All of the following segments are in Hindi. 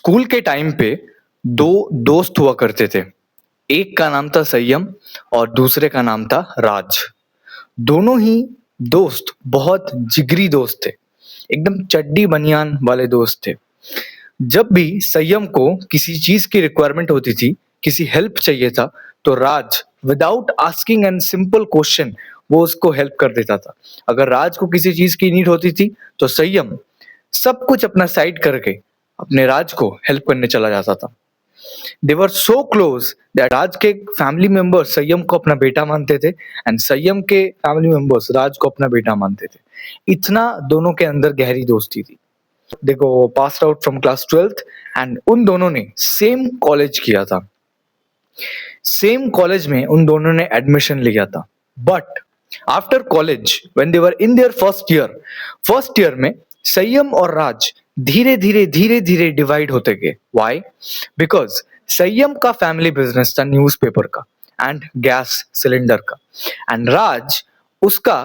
स्कूल के टाइम पे दो दोस्त हुआ करते थे। एक का नाम था संयम और दूसरे का नाम था राज। दोनों ही दोस्त बहुत जिगरी दोस्त थे, एकदम चड्डी बनियान वाले दोस्त थे। जब भी संयम को किसी चीज की रिक्वायरमेंट होती थी, किसी हेल्प चाहिए था, तो Raj without asking an simple question वो उसको हेल्प कर देता था। अगर राज को किसी चीज की नीड होती थी तो संयम सब कुछ अपना साइड करके अपने राज को हेल्प करने चला जाता था। दे वर सो क्लोज दैट राज के फैमिली मेंबर्स संयम को अपना बेटा मानते थे एंड संयम के फैमिली मेंबर्स राज को अपना बेटा मानते थे। इतना दोनों के अंदर गहरी दोस्ती थी। देखो, passed out from class 12th and उन दोनों ने सेम कॉलेज किया था। सेम कॉलेज में उन दोनों ने एडमिशन लिया था। But after college when they were in their first year में संयम और राज धीरे धीरे डिवाइड होते गए। व्हाई? बिकॉज संयम का फैमिली बिजनेस था न्यूज़पेपर का एंड गैस सिलेंडर का, एंड राज उसका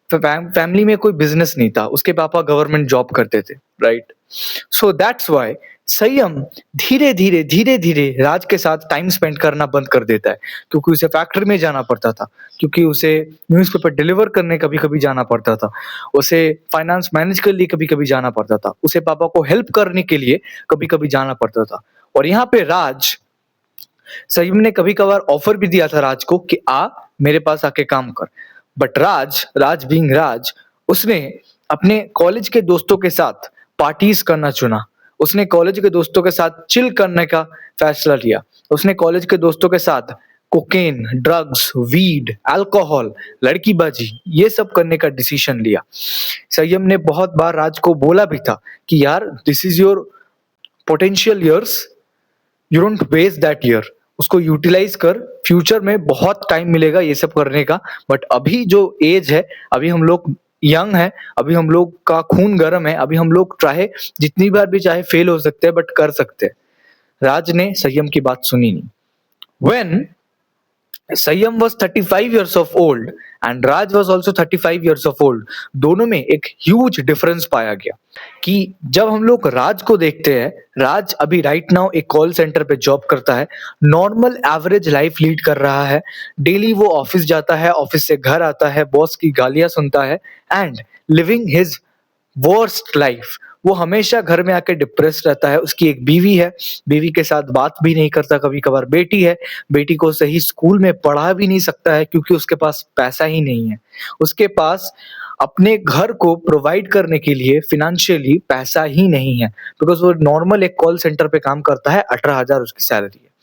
फैमिली में कोई बिजनेस नहीं था। उसके पापा गवर्नमेंट जॉब करते थे, राइट? सो दैट्स व्हाई संयम धीरे धीरे राज के साथ टाइम स्पेंड करना बंद कर देता है, क्योंकि उसे फैक्ट्री में जाना पड़ता था, क्योंकि उसे न्यूज़पेपर डिलीवर करने कभी कभी जाना पड़ता था, उसे फाइनेंस मैनेज के लिए कभी कभी जाना पड़ता था, उसे पापा को हेल्प करने के लिए कभी कभी जाना पड़ता था। और यहाँ पे राज, संयम ने कभी कभार ऑफर भी दिया था राज को कि आ मेरे पास आके काम कर। बट राज बीइंग राज, उसने अपने कॉलेज के दोस्तों के साथ पार्टीज करना चुना। उसने कॉलेज के दोस्तों के साथ चिल करने का फैसला लिया। उसने कॉलेज के दोस्तों के साथ कोकेन, ड्रग्स, वीड, अल्कोहल, लड़कीबाजी ये सब करने का डिसीजन लिया। संयम ने बहुत बार राज को बोला भी था कि यार, this is your potential years, you don't waste that year, उसको यूटिलाइज कर, फ्यूचर में बहुत टाइम मिलेगा ये सब करने का। बट अभी जो एज है, अभी हम लोग यंग है, अभी हम लोग का खून गर्म है, अभी हम लोग चाहे जितनी बार भी चाहे फेल हो सकते हैं बट कर सकते हैं। राज ने संयम की बात सुनी नहीं। When संयम was 35 years of old and Raj was also 35 years of old, दोनों में एक ह्यूज डिफरेंस पाया गया कि जब हम लोग राज को देखते हैं, राज अभी राइट नाउ एक कॉल सेंटर पे जॉब करता है, नॉर्मल एवरेज लाइफ लीड कर रहा है। डेली वो ऑफिस जाता है, ऑफिस से घर आता है, बॉस की गालियां सुनता है and living his worst life. वो हमेशा घर में आके डिप्रेस रहता है। उसकी एक बीवी है, बीवी के साथ बात भी नहीं करता। कभी कभार बेटी है, बेटी को सही स्कूल में पढ़ा भी नहीं सकता है क्योंकि उसके पास पैसा ही नहीं है। उसके पास अपने घर को प्रोवाइड करने के लिए फिनेंशियली पैसा ही नहीं है, बिकॉज वो नॉर्मल एक कॉल सेंटर पे काम करता है, 18,000 उसकी सैलरी है।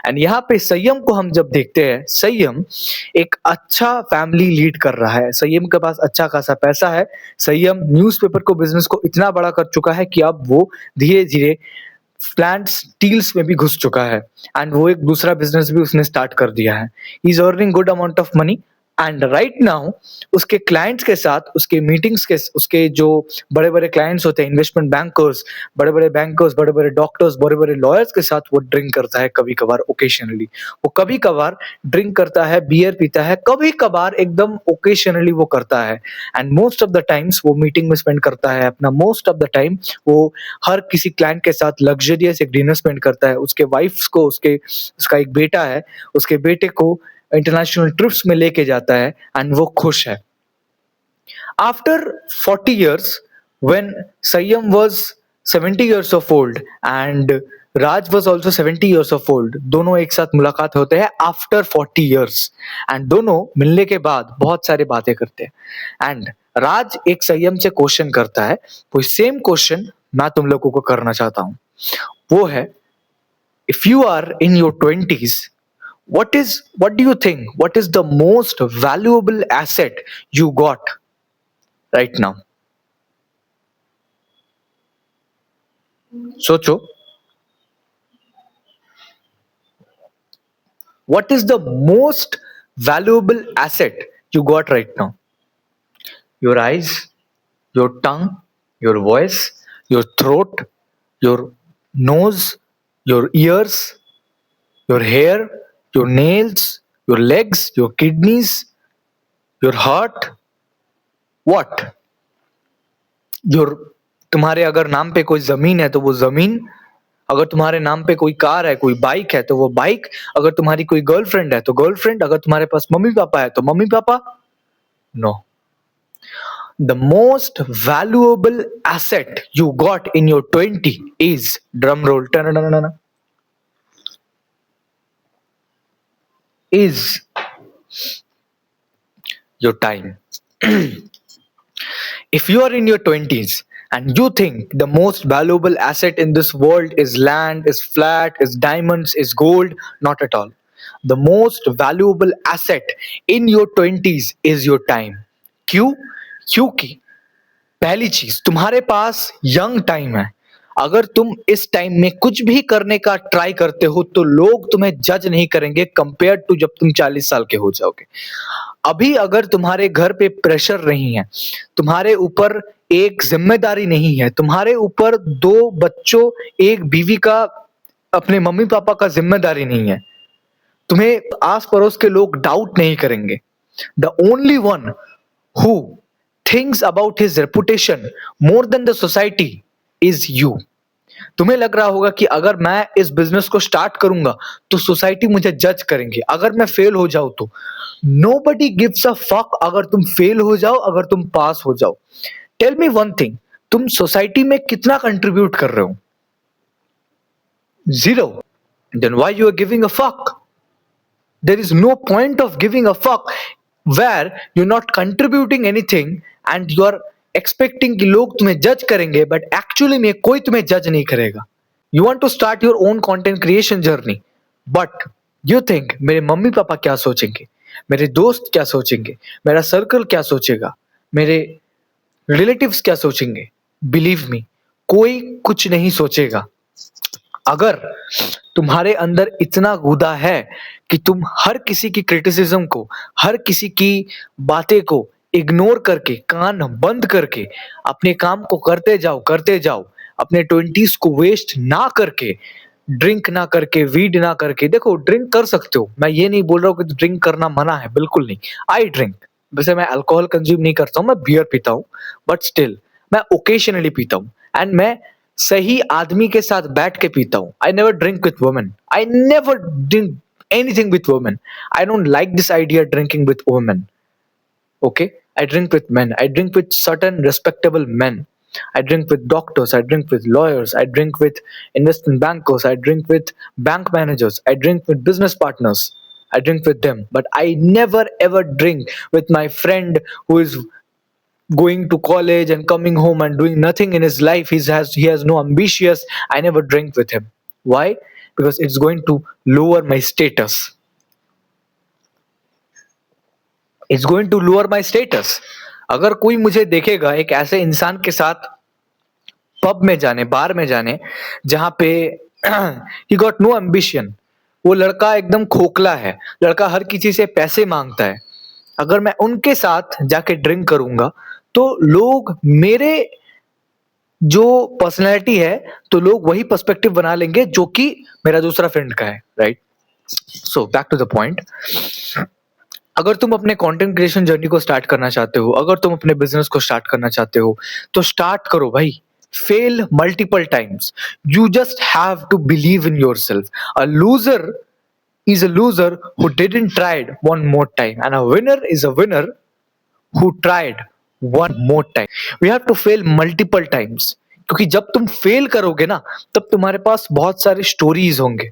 एंड यहाँ पे संयम को हम जब देखते हैं, संयम एक अच्छा फैमिली लीड कर रहा है, संयम के पास अच्छा खासा पैसा है। संयम न्यूज़पेपर को बिजनेस को इतना बड़ा कर चुका है कि अब वो धीरे धीरे प्लांट स्टील्स में भी घुस चुका है एंड वो एक दूसरा बिजनेस भी उसने स्टार्ट कर दिया है। He is earning good amount of money and right now उसके क्लाइंट्स के साथ, उसके मीटिंग्स के, उसके जो बड़े बड़े क्लाइंट्स होते हैं, इन्वेस्टमेंट बैंकर्स, बड़े बड़े डॉक्टर्स, बड़े बड़े लॉयर्स के साथ वो ड्रिंक करता है कभी कभार, ओकेशनली। वो कभी कभार ड्रिंक करता है, बियर पीता है, कभी कभार एकदम ओकेशनली वो करता है। And most of the times वो मीटिंग में स्पेंड करता है अपना मोस्ट ऑफ द टाइम। वो हर किसी क्लाइंट के साथ लग्जरियस एक डिनर स्पेंड करता है। उसके वाइफ्स को, उसका एक बेटा है, उसके बेटे को इंटरनेशनल ट्रिप्स में लेके जाता है एंड वो खुश है। After 40 years, when Sayyam was 70 years of old and Raj was also 70 years of old, दोनों एक साथ मुलाकात होते हैं आफ्टर 40 years एंड दोनों मिलने के बाद बहुत सारी बातें करते हैं। एंड राज एक संयम से क्वेश्चन करता है, वो सेम क्वेश्चन मैं तुम लोगों को करना चाहता हूँ। वो है, if you are in your 20s, what do you think, what is the most valuable asset you got right now? सोचो, what is the most valuable asset you got right now? Your eyes, your tongue, your voice, your throat, your nose, your ears, your hair, your nails, your legs, your kidneys, your heart, what? Your, तुम्हारे अगर नाम पे कोई जमीन है तो वो जमीन, अगर तुम्हारे नाम पे कोई कार है, कोई बाइक है तो वो बाइक, अगर तुम्हारी कोई गर्लफ्रेंड है तो गर्लफ्रेंड, अगर तुम्हारे पास मम्मी पापा है तो mummy papa. No, the most valuable asset you got in your 20 is, drum roll, is your time. If you are in your 20s and you think the most valuable asset in this world is land, is flat, is diamonds, is gold, not at all. The most valuable asset in your 20s is your time. क्यों? क्योंकि पहली चीज, तुम्हारे पास यंग टाइम है। अगर तुम इस टाइम में कुछ भी करने का ट्राई करते हो तो लोग तुम्हें जज नहीं करेंगे कंपेयर टू जब तुम 40 साल के हो जाओगे। अभी अगर तुम्हारे घर पे प्रेशर नहीं है, तुम्हारे ऊपर एक जिम्मेदारी नहीं है, तुम्हारे ऊपर 2 बच्चों, एक बीवी का, अपने मम्मी पापा का जिम्मेदारी नहीं है, तुम्हें आस पड़ोस के लोग डाउट नहीं करेंगे। The only one who thinks about his reputation more than the society is you. तुम्हें लग रहा होगा कि अगर मैं इस बिजनेस को स्टार्ट करूंगा तो सोसाइटी मुझे जज करेंगे, अगर मैं फेल हो जाऊं तो। नोबडी गिव्स अ फक अगर तुम फेल हो जाओ, अगर तुम पास हो जाओ। टेल मी वन थिंग, तुम सोसाइटी में कितना कंट्रीब्यूट कर रहे हो? 0। Then why you are giving a fuck? There is no point of giving a fuck where you're not contributing anything and you are expecting कि लोग तुम्हें जज करेंगे, बट एक्चुअली में कोई तुम्हें जज नहीं करेगा। You want to start your own content creation journey, but you think मेरे मम्मी पापा क्या सोचेंगे, मेरे दोस्त क्या सोचेंगे, मेरा सर्कल क्या सोचेगा, मेरे रिलेटिव्स क्या सोचेंगे। बिलीव मी, कोई कुछ नहीं सोचेगा। अगर तुम्हारे अंदर इतना गुदा है कि तुम हर किसी की क्रिटिसिज्म को, हर किसी की बातें को इग्नोर करके, कान बंद करके अपने काम को करते जाओ, अपने 20s को वेस्ट ना करके, ड्रिंक ना करके, वीड ना करके। देखो, ड्रिंक कर सकते हो, मैं ये नहीं बोल रहा हूँ कि ड्रिंक करना मना है, बिल्कुल नहीं। आई ड्रिंक, वैसे मैं अल्कोहल कंज्यूम नहीं करता हूँ, मैं बियर पीता हूँ, बट स्टिल मैं ओकेशनली पीता हूँ, एंड मैं सही आदमी के साथ बैठ के पीता हूँ। I never drink with women, I never drink anything with women. I don't like this idea drinking with women. Okay, I drink with men, I drink with certain respectable men, I drink with doctors, I drink with lawyers, I drink with investment bankers, I drink with bank managers, I drink with business partners, I drink with them, but I never ever drink with my friend who is going to college and coming home and doing nothing in his life. He has no ambitious. I never drink with him. Why? Because it's going to lower my status. It's going to lower my status. अगर कोई मुझे देखेगा एक ऐसे इंसान के साथ पब में जाने, बार में जाने, जहां पे he got no ambition, वो लड़का एकदम खोखला है, लड़का हर किसी से पैसे मांगता है, अगर मैं उनके साथ जाके ड्रिंक करूंगा तो लोग मेरे जो पर्सनैलिटी है, तो लोग वही पर्सपेक्टिव बना लेंगे जो कि मेरा दूसरा फ्रेंड का है, right? So back to the point, अगर तुम अपने कंटेंट क्रिएशन जर्नी को स्टार्ट करना चाहते हो, अगर तुम अपने बिजनेस को स्टार्ट करना चाहते हो, तो स्टार्ट करो भाई। Fail multiple times, you just have to believe in yourself. A loser is a loser who didn't tried one more time, and a winner is a winner who tried one more time. We have to fail multiple times, क्योंकि जब तुम फेल करोगे ना, तब तुम्हारे पास बहुत सारे स्टोरीज होंगे।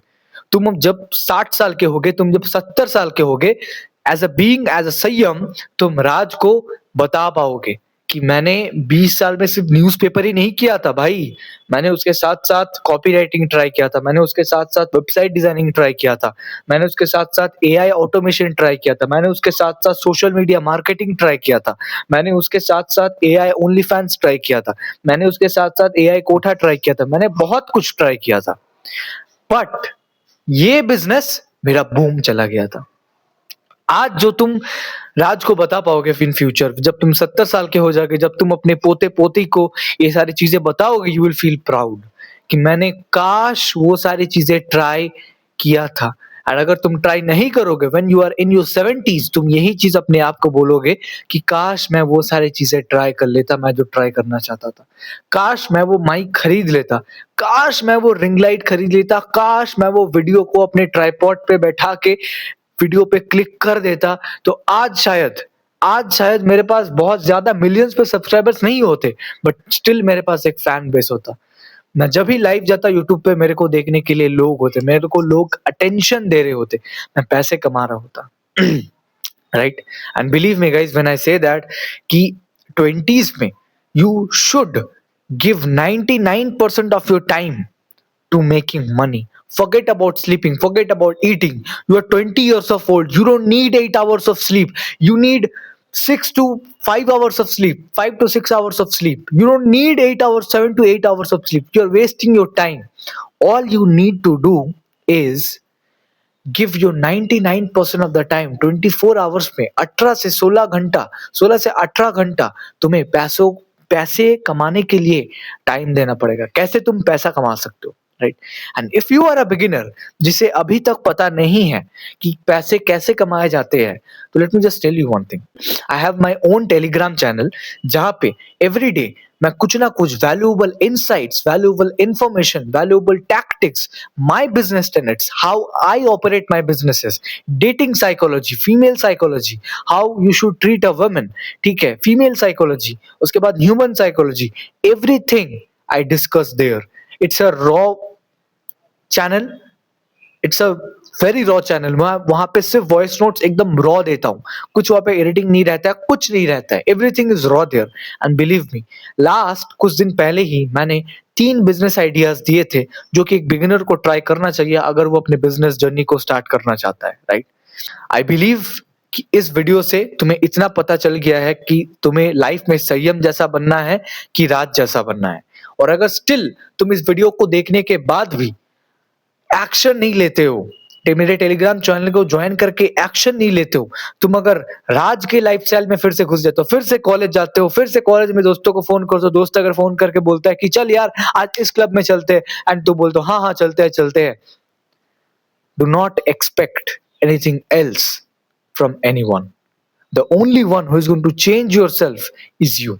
तुम अब जब 60 साल के होगे, तुम जब 70 साल के होगे, as a being, as a संयम, तुम राज को बता पाओगे कि मैंने 20 साल में सिर्फ न्यूज़पेपर ही नहीं किया था भाई, मैंने उसके साथ साथ कॉपी राइटिंग ट्राई किया था, मैंने उसके साथ साथ वेबसाइट डिजाइनिंग ट्राई किया था, मैंने उसके साथ साथ एआई ऑटोमेशन ट्राई किया था, मैंने उसके साथ साथ सोशल मीडिया मार्केटिंग ट्राई किया था, मैंने उसके साथ साथ एआई ओनली फैंस ट्राई किया था, मैंने उसके साथ साथ एआई कोठा ट्राई किया था, मैंने बहुत कुछ ट्राई किया था, बट ये बिजनेस मेरा बूम चला गया था। आज जो तुम राज को बता पाओगे इन फ्यूचर, जब तुम 70 साल के हो जाओगे, जब तुम अपने पोते पोती को ये सारी चीजें बताओगे, यू विल फील प्राउड कि मैंने काश वो सारी चीजें ट्राई किया था, एंड अगर तुम ट्राई नहीं करोगे when you are in your 70s, तुम यही चीज अपने आप को बोलोगे कि काश मैं वो सारी चीजें ट्राई कर लेता मैं जो ट्राई करना चाहता था, काश मैं वो माइक खरीद लेता, काश मैं वो रिंग लाइट खरीद लेता, काश मैं वो वीडियो को अपने ट्राइपॉड पे बैठा के वीडियो पे क्लिक कर देता, तो आज शायद मेरे पास बहुत ज्यादा मिलियंस पे सब्सक्राइबर्स नहीं होते, बट स्टिल मेरे पास एक फैन बेस होता। मैं जब भी लाइव जाता यूट्यूब पे, मेरे को देखने के लिए लोग होते, मेरे को लोग अटेंशन दे रहे होते, मैं पैसे कमा रहा होता। Right? And believe me guys when I say that कि 20s में you should give 99% of your time to making money. Forget about sleeping, forget about eating. You are 20 years of old. You don't need 8 hours of sleep. You need 6 to 5 hours of sleep, 5 to 6 hours of sleep. You don't need 8 hours, 7 to 8 hours of sleep. You're wasting your time. All you need to do is give your 99% of the time, 24 hours में 18 से 16 घंटा, 16 से 18 घंटा तुम्हें पैसे कमाने के लिए टाइम देना पड़ेगा। कैसे तुम पैसा कमा सकते हो? Right? And if you are a beginner जिसे अभी तक पता नहीं है कि पैसे कैसे कमाए जाते हैं, तो let me just tell you one thing. I have my own Telegram channel जहां पे एवरी डे मैं कुछ ना कुछ valuable insights, valuable information, valuable tactics, my business tenets, how I operate my businesses, dating psychology, female psychology, how you should treat a woman, ठीक है, फीमेल साइकोलॉजी, उसके बाद human psychology, everything I discuss there. It's a raw channel, it's a very raw channel. वहां पे सिर्फ वॉइस नोट्स एकदम रॉ देता हूँ, कुछ वहां पे एडिटिंग नहीं रहता है, कुछ नहीं रहता है, everything is raw there. And believe me, last कुछ दिन पहले ही मैंने 3 बिजनेस आइडियाज दिए थे जो कि एक बिगिनर को ट्राई करना चाहिए अगर वो अपने बिजनेस जर्नी को स्टार्ट करना चाहता है। राइट? आई बिलीव कि इस वीडियो से तुम्हें इतना पता चल गया है कि तुम्हें लाइफ में संयम जैसा बनना है कि राज जैसा बनना है। और अगर स्टिल तुम इस वीडियो को देखने के बाद भी एक्शन नहीं लेते हो, मेरे टेलीग्राम चैनल को ज्वाइन करके एक्शन नहीं लेते हो, तुम अगर राज के लाइफस्टाइल में फिर से घुस जाते हो, फिर से कॉलेज जाते हो, फिर से कॉलेज में दोस्तों को फोन करते हो, दोस्त अगर फोन करके बोलता है कि चल यार आज इस क्लब में चलते हैं, एंड तू बोलते हो हाँ हाँ चलते हैं, do not expect anything else from anyone. The only one who is going to change yourself is you.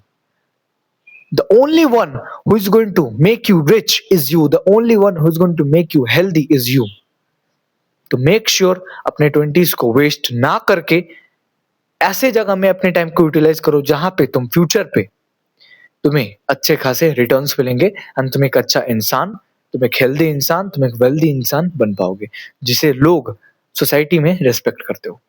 The only one who is going to make you rich is you. The only one who is going to make you healthy is you. तो मेक श्योर अपने 20s को वेस्ट ना करके ऐसे जगह में अपने टाइम को यूटिलाइज करो जहां पे तुम फ्यूचर पे तुम्हें अच्छे खासे रिटर्न्स मिलेंगे एंड तुम एक अच्छा इंसान, तुम एक हेल्दी इंसान, तुम एक वेल्दी इंसान बन पाओगे जिसे लोग सोसाइटी में रेस्पेक्ट करते हो।